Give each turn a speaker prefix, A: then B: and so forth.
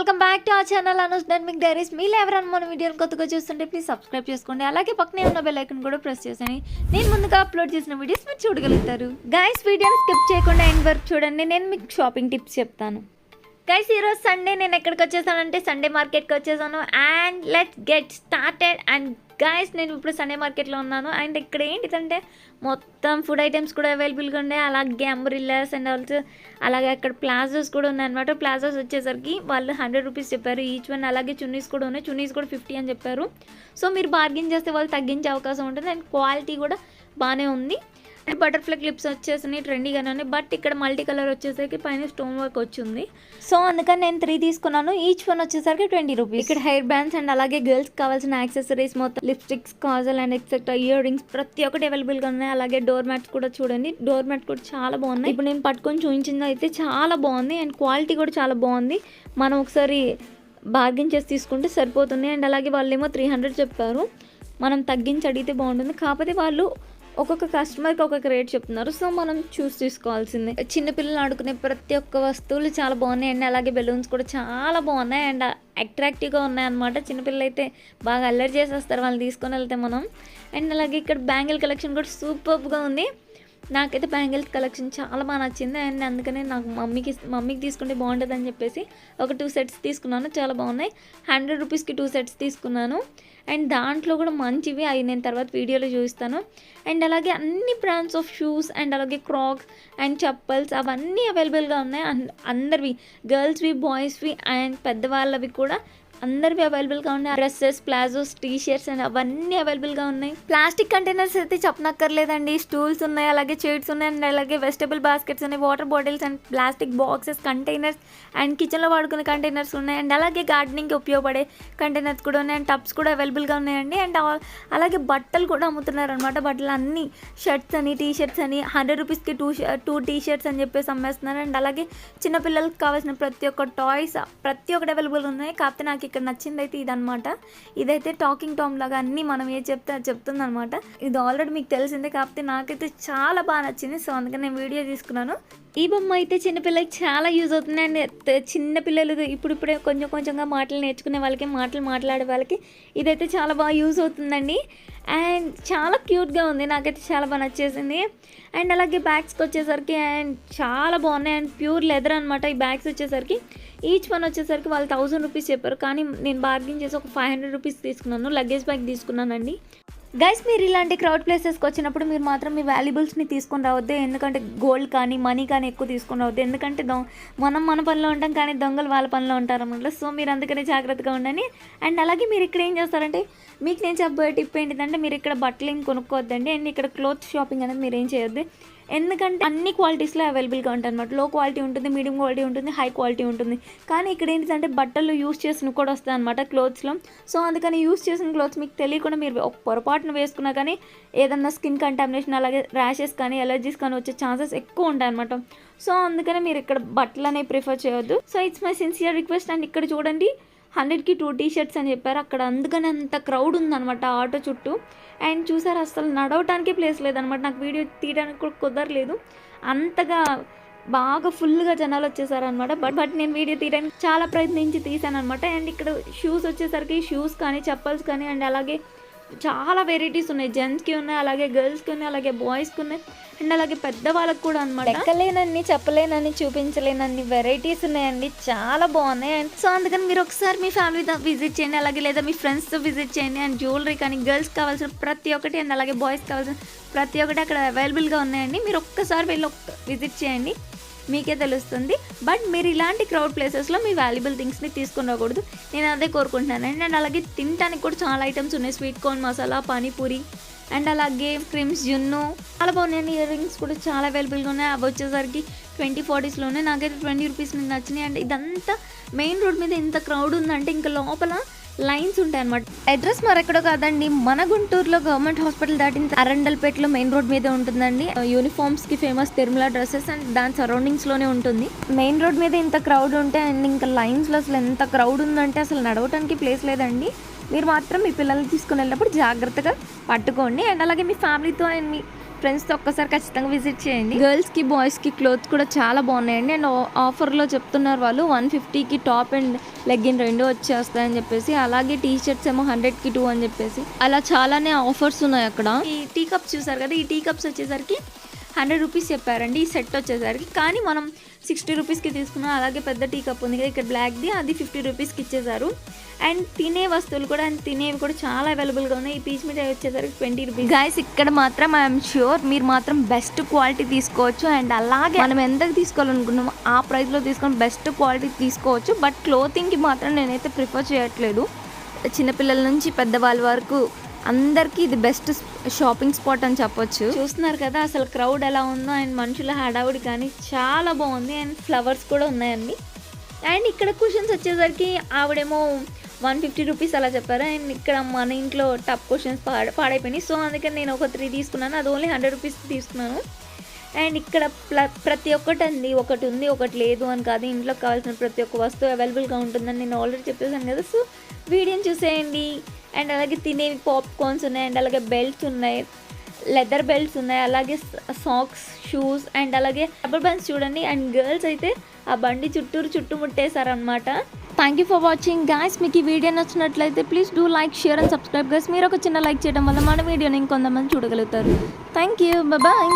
A: Welcome back to our channel Anush dynamic diaries. మీరు ఎవరైనా మన వీడియోని కొత్తగా చూస్తుంటే ప్లీజ్ సబ్స్క్రైబ్ చేసుకోండి. అలాగే పక్కనే ఉన్న బెల్ ఐకాన్ కూడా ప్రెస్ చేయండి. నేను ముందుగా అప్లోడ్ చేసిన వీడియోస్ మీరు చూడగలుగుతారు. గైస్, వీడియోని స్కిప్ చేయకుండా ఎండ్ వరకు చూడండి. నేను మీకు షాపింగ్ టిప్స్ చెప్తాను. గైస్, ఈరోజు సండే నేను ఎక్కడికి వచ్చేసానంటే సండే మార్కెట్కి వచ్చేసాను. And let's get started. And guys, నేను ఇప్పుడు సండే మార్కెట్లో ఉన్నాను. అండ్ ఇక్కడ ఏంటిదంటే మొత్తం ఫుడ్ ఐటమ్స్ కూడా అవైలబుల్గా ఉన్నాయి. అలాగే అంబ్రిల్లాస్ అండ్ ఆల్సో అలాగే అక్కడ ప్లాజోస్ కూడా ఉన్నాయన్నమాట. ప్లాజోస్ వచ్చేసరికి వాళ్ళు 100 రూపీస్ చెప్పారు ఈచ్ వన్. అలాగే చున్నీస్ కూడా ఉన్నాయి. చున్నీస్ కూడా 50 అని చెప్పారు. సో మీరు బార్గెన్ చేస్తే వాళ్ళు తగ్గించే అవకాశం ఉంటుంది. అండ్ క్వాలిటీ కూడా బాగానే ఉంది. అండ్ బటర్ఫ్లై క్లిప్స్ వచ్చేసి ట్రెండీగానే ఉన్నాయి. బట్ ఇక్కడ మల్టీ కలర్ వచ్చేసరికి పైన స్టోన్ వర్క్ వచ్చింది. సో అందుకని నేను 3 తీసుకున్నాను. ఈచ్ వన్ వచ్చేసరికి 20 రూపీస్. ఇక్కడ హెయిర్ బ్యాండ్స్ అండ్ అలాగే గర్ల్స్ కావాల్సిన యాక్సెసరీస్ మొత్తం lipsticks, Kajal and etcetera, ear rings ప్రతి ఒక్కటి అవైలబుల్గా ఉన్నాయి. అలాగే డోర్ మ్యాట్స్ కూడా చూడండి. డోర్ మ్యాట్ కూడా చాలా బాగున్నాయి. ఇప్పుడు నేను పట్టుకొని చూపించింది అయితే చాలా బాగుంది. అండ్ క్వాలిటీ కూడా చాలా బాగుంది. మనం ఒకసారి బార్గెన్ చేసి తీసుకుంటే సరిపోతుంది. అండ్ అలాగే వాళ్ళు ఏమో 300 చెప్పారు. మనం తగ్గించి అడిగితే బాగుంటుంది. కాకపోతే వాళ్ళు ఒక్కొక్క కస్టమర్కి ఒక్కొక్క రేట్ చెప్తున్నారు. సో మనం చూసి తీసుకోవాల్సిందే. చిన్నపిల్లలు ఆడుకునే ప్రతి ఒక్క వస్తువులు చాలా బాగున్నాయి. అండ్ అలాగే బెలూన్స్ కూడా చాలా బాగున్నాయి అండ్ అట్రాక్టివ్గా ఉన్నాయన్నమాట. చిన్నపిల్లలు అయితే బాగా అల్లరి చేసేస్తారు వాళ్ళు తీసుకొని వెళ్తే మనం. అండ్ అలాగే ఇక్కడ బ్యాంగిల్ కలెక్షన్ కూడా సూపర్గా ఉంది. నాకైతే బ్యాంగిల్స్ కలెక్షన్ చాలా బాగా నచ్చింది. అండ్ అందుకనే నాకు మమ్మీకి తీసుకుంటే బాగుంటుంది అని చెప్పేసి ఒక 2 సెట్స్ తీసుకున్నాను. చాలా బాగున్నాయి. 100 రూపీస్కి 2 సెట్స్ తీసుకున్నాను. అండ్ దాంట్లో కూడా మంచివి అవి నేను తర్వాత వీడియోలో చూపిస్తాను. అండ్ అలాగే అన్ని బ్రాండ్స్ ఆఫ్ షూస్ అండ్ అలాగే క్రాక్స్ అండ్ చప్పల్స్ అవన్నీ అవైలబుల్గా ఉన్నాయి. అందరివి, గర్ల్స్వి, బాయ్స్వి అండ్ పెద్దవాళ్ళవి కూడా అందరివి అవైలబుల్గా ఉన్నాయి. డ్రెస్సెస్, ప్లాజోస్, టీషర్ట్స్ అండ్ అవన్నీ అవైలబుల్గా ఉన్నాయి. ప్లాస్టిక్ కంటైనర్స్ అయితే చెప్పనక్కర్లేదండి. స్టూల్స్ ఉన్నాయి, అలాగే చైర్స్ ఉన్నాయి అండ్ అలాగే వెజిటబుల్ బాస్కెట్స్ ఉన్నాయి, water bottles and plastic boxes, containers and కిచెన్లో వాడుకునే కంటైనర్స్ ఉన్నాయి. అండ్ అలాగే గార్డెనింగ్కి ఉపయోగపడే కంటైనర్స్ కూడా ఉన్నాయి. అండ్ టబ్స్ కూడా అవైలబుల్గా ఉన్నాయండి. అండ్ అలాగే బట్టలు కూడా అమ్ముతున్నారు అనమాట. బట్టలు అన్నీ షర్ట్స్ అని, టీషర్ట్స్ అని 100 రూపీస్కి 2 టీషర్ట్స్ అని చెప్పేసి అమ్మేస్తున్నారు. అండ్ అలాగే చిన్నపిల్లలకి కావాల్సిన ప్రతి ఒక్క టాయ్స్ ప్రతి ఒక్కటి అవైలబుల్గా ఉన్నాయి. కాకపోతే నాకు ఇక్కడ నచ్చింది అయితే ఇదనమాట. ఇదైతే టాకింగ్ టామ్ లాగా అన్నీ మనం ఏ చెప్తే అది చెప్తుంది అనమాట. ఇది ఆల్రెడీ మీకు తెలిసిందే, కాకపోతే నాకైతే చాలా బాగా నచ్చింది. సో అందుకని నేను వీడియో తీసుకున్నాను. ఈ బొమ్మ అయితే చిన్నపిల్లలకి చాలా యూజ్ అవుతుంది. అండ్ చిన్నపిల్లలు ఇప్పుడిప్పుడే కొంచెంగా మాటలు నేర్చుకునే వాళ్ళకి, మాటలు మాట్లాడే వాళ్ళకి ఇదైతే చాలా బాగా యూజ్ అవుతుందండి. అండ్ చాలా క్యూట్గా ఉంది. నాకైతే చాలా బాగా నచ్చేసింది. అండ్ అలాగే బ్యాగ్స్కి వచ్చేసరికి అండ్ చాలా బాగున్నాయి. అండ్ ప్యూర్ లెదర్ అనమాట ఈ బ్యాగ్స్ వచ్చేసరికి. ఈచ్ వన్ వచ్చేసరికి వాళ్ళు 1000 రూపీస్ చెప్పారు. కానీ నేను బార్గెన్ చేసి ఒక 500 రూపీస్ తీసుకున్నాను. లగేజ్ బ్యాగ్ తీసుకున్నానండి. గైస్, మీరు ఇలాంటి క్రౌడ్ ప్లేసెస్కి వచ్చినప్పుడు మీరు మాత్రం మీ వాల్యుబుల్స్ని తీసుకొని రావద్దు. ఎందుకంటే గోల్డ్ కానీ మనీ కానీ ఎక్కువ తీసుకొని రావద్దు. ఎందుకంటే మనం మన పనిలో ఉంటాం, కానీ దొంగలు వాళ్ళ పనిలో ఉంటారు అన్నమాట. సో మీరు అందుకనే జాగ్రత్తగా ఉండండి. అండ్ అలాగే మీరు ఇక్కడ ఏం చేస్తారంటే, మీకు నేను చెప్పబోయే టిప్ ఏంటిదంటే, మీరు ఇక్కడ బట్టలు ఏం కొనుక్కోవద్దండి. అండ్ ఇక్కడ క్లోత్ షాపింగ్ అనేది మీరు ఏం చేయొద్దు. ఎందుకంటే అన్ని క్వాలిటీస్లో అవైలబుల్గా ఉంటాయి అనమాట. లో క్వాలిటీ ఉంటుంది, మీడియం క్వాలిటీ ఉంటుంది, హై క్వాలిటీ ఉంటుంది. కానీ ఇక్కడ ఏంటంటే బట్టలు యూస్ చేసిన కూడా వస్తాయి అనమాట క్లోత్స్లో. సో అందుకని యూస్ చేసిన క్లోత్స్ మీకు తెలియకుండా మీరు పొరపాటున వేసుకున్నా కానీ ఏదన్నా స్కిన్ కంటామినేషన్, అలాగే ర్యాషెస్ కానీ ఎలర్జీస్ కానీ వచ్చే ఛాన్సెస్ ఎక్కువ ఉంటాయి అనమాట. సో అందుకని మీరు ఇక్కడ బట్టలు అనేవి ప్రిఫర్ చేయొద్దు. So it's my sincere request. And ఇక్కడ చూడండి 100కి 2 టీషర్ట్స్ అని చెప్పారు. అక్కడ అందుకని అంత క్రౌడ్ ఉందన్నమాట ఆటో చుట్టూ. అండ్ చూసారు, అసలు నడవటానికి ప్లేస్ లేదనమాట. నాకు వీడియో తీయడానికి కూడా కుదరలేదు. అంతగా బాగా ఫుల్గా జనాలు వచ్చేసారనమాట. బట్ నేను వీడియో తీయడానికి చాలా ప్రయత్నించి తీసాను అనమాట. అండ్ ఇక్కడ షూస్ వచ్చేసరికి షూస్ కానీ, చెప్పల్స్ కానీ అండ్ అలాగే చాలా వెరైటీస్ ఉన్నాయి. జెంట్స్కి ఉన్నాయి, అలాగే గర్ల్స్కి ఉన్నాయి, అలాగే బాయ్స్కి ఉన్నాయి అండ్ అలాగే పెద్దవాళ్ళకి కూడా అనమాట. ఎక్కలేనని, చెప్పలేనని, చూపించలేనన్ని వెరైటీస్ ఉన్నాయండి. చాలా బాగున్నాయి. అండ్ సో అందుకని మీరు ఒకసారి మీ ఫ్యామిలీతో విజిట్ చేయండి, అలాగే లేదా మీ ఫ్రెండ్స్తో విజిట్ చేయండి. అండ్ జ్యువెలరీ కానీ, గర్ల్స్ కావాల్సిన ప్రతి ఒక్కటి అండ్ అలాగే బాయ్స్ కావాల్సిన ప్రతి ఒక్కటి అక్కడ అవైలబుల్గా ఉన్నాయండి. మీరు ఒక్కసారి వెళ్ళి విజిట్ చేయండి, మీకే తెలుస్తుంది. బట్ మీరు ఇలాంటి క్రౌడ్ ప్లేసెస్లో మీ వాల్యుబుల్ థింగ్స్ని తీసుకుని రాకూడదు. నేను అదే కోరుకుంటున్నాను. అండ్ అలాగే తినడానికి కూడా చాలా ఐటమ్స్ ఉన్నాయి. Sweet corn masala, panipuri and అలాగే క్రీమ్స్, జున్ను చాలా బాగున్నాయండి. ఇయర్ రింగ్స్ కూడా చాలా అవైలబుల్గా ఉన్నాయి. అవి వచ్చేసరికి 20-40స్లోనే. నాకైతే 20 రూపీస్ మీకు నచ్చినాయి. అండ్ ఇదంతా మెయిన్ రోడ్ మీద ఇంత క్రౌడ్ ఉందంటే ఇంకా లోపల లైన్స్ ఉంటాయి అనమాట. అడ్రస్ మరెక్కడో కాదండి, మన గుంటూరులో గవర్నమెంట్ హాస్పిటల్ దాటిన అరండల్పేటలో మెయిన్ రోడ్ మీద ఉంటుందండి. యూనిఫామ్స్ కి ఫేమస్ తిరుమల డ్రెస్సెస్ అండ్ దాని సరౌండింగ్స్ లోనే ఉంటుంది. మెయిన్ రోడ్ మీద ఇంత క్రౌడ్ ఉంటే అండ్ ఇంకా లైన్స్ లో అసలు ఎంత క్రౌడ్ ఉందంటే అసలు నడవటానికి ప్లేస్ లేదండి. మీరు మాత్రం మీ పిల్లల్ని తీసుకుని వెళ్ళినప్పుడు జాగ్రత్తగా పట్టుకోండి. అండ్ అలాగే మీ ఫ్యామిలీతో అండ్ మీ ఫ్రెండ్స్తో ఒక్కసారి ఖచ్చితంగా విజిట్ చేయండి. గర్ల్స్కి బాయ్స్కి క్లోత్ కూడా చాలా బాగున్నాయండి. అండ్ ఆఫర్లో చెప్తున్నారు వాళ్ళు 150కి టాప్ అండ్ లెగ్గిన్ 2 వచ్చేస్తాయని చెప్పేసి. అలాగే టీ షర్ట్స్ ఏమో 100కి 2 అని చెప్పేసి అలా చాలానే ఆఫర్స్ ఉన్నాయి అక్కడ. ఈ టీ కప్స్ చూసారు కదా, ఈ టీ కప్స్ వచ్చేసరికి 100 రూపీస్ చెప్పారండి ఈ సెట్ వచ్చేసరికి. కానీ మనం 60 రూపీస్కి తీసుకున్నాం. అలాగే పెద్ద టీ కప్ ఉంది కదా ఇక్కడ బ్లాక్ది, అది 50 రూపీస్కి ఇచ్చేసారు. అండ్ తినే వస్తువులు కూడా అండ్ తినేవి కూడా చాలా అవైలబుల్గా ఉన్నాయి. ఈ పీచ్ మిఠాయి వచ్చేసరికి 20 రూపీస్. గైస్ ఇక్కడ మాత్రం ఐఎమ్ ష్యూర్ మీరు మాత్రం బెస్ట్ క్వాలిటీ తీసుకోవచ్చు. అండ్ అలాగే మనం ఎంతకు తీసుకోవాలనుకున్నామో ఆ ప్రైస్లో తీసుకొని బెస్ట్ క్వాలిటీ తీసుకోవచ్చు. బట్ క్లోతింగ్కి మాత్రం నేనైతే ప్రిఫర్ చేయట్లేదు. చిన్నపిల్లల నుంచి పెద్దవాళ్ళ వరకు అందరికీ ఇది బెస్ట్ షాపింగ్ స్పాట్ అని చెప్పొచ్చు. చూస్తున్నారు కదా అసలు క్రౌడ్ ఎలా ఉందో అండ్ మనుషుల హడావుడి కానీ చాలా బాగుంది. అండ్ ఫ్లవర్స్ కూడా ఉన్నాయండి. అండ్ ఇక్కడ కుషన్స్ వచ్చేసరికి ఆవిడేమో 150 రూపీస్ అలా చెప్పారు. అండ్ ఇక్కడ మన ఇంట్లో టప్ కుషన్స్ పాడైపోయినాయి. సో అందుకని నేను ఒక 3 తీసుకున్నాను. అది ఓన్లీ 100 రూపీస్ తీసుకున్నాను. అండ్ ఇక్కడ ప్రతి ఒక్కటి అండి, ఒకటి ఉంది ఒకటి లేదు అని కాదు, ఇంట్లో కావాల్సిన ప్రతి ఒక్క వస్తువు అవైలబుల్గా ఉంటుందని నేను ఆల్రెడీ చెప్పేసాను కదా. సో వీడియోని చూసేయండి. అండ్ అలాగే తినేవి పాప్కార్న్స్ ఉన్నాయి. అండ్ అలాగే బెల్ట్స్ ఉన్నాయి, లెదర్ బెల్ట్స్ ఉన్నాయి, అలాగే సాక్స్, షూస్ అండ్ అలాగే రబ్బర్ బ్యాండ్స్ చూడండి. అండ్ గర్ల్స్ అయితే ఆ బండి చుట్టుముట్టేశారనమాట. Thank you for watching guys. మీకు ఈ వీడియో నచ్చినట్లయితే please do like, share and subscribe guys. మీరు ఒక చిన్న లైక్ చేయడం వల్ల మన వీడియోని ఇంకొంతమంది చూడగలుగుతారు. Thank you, bye.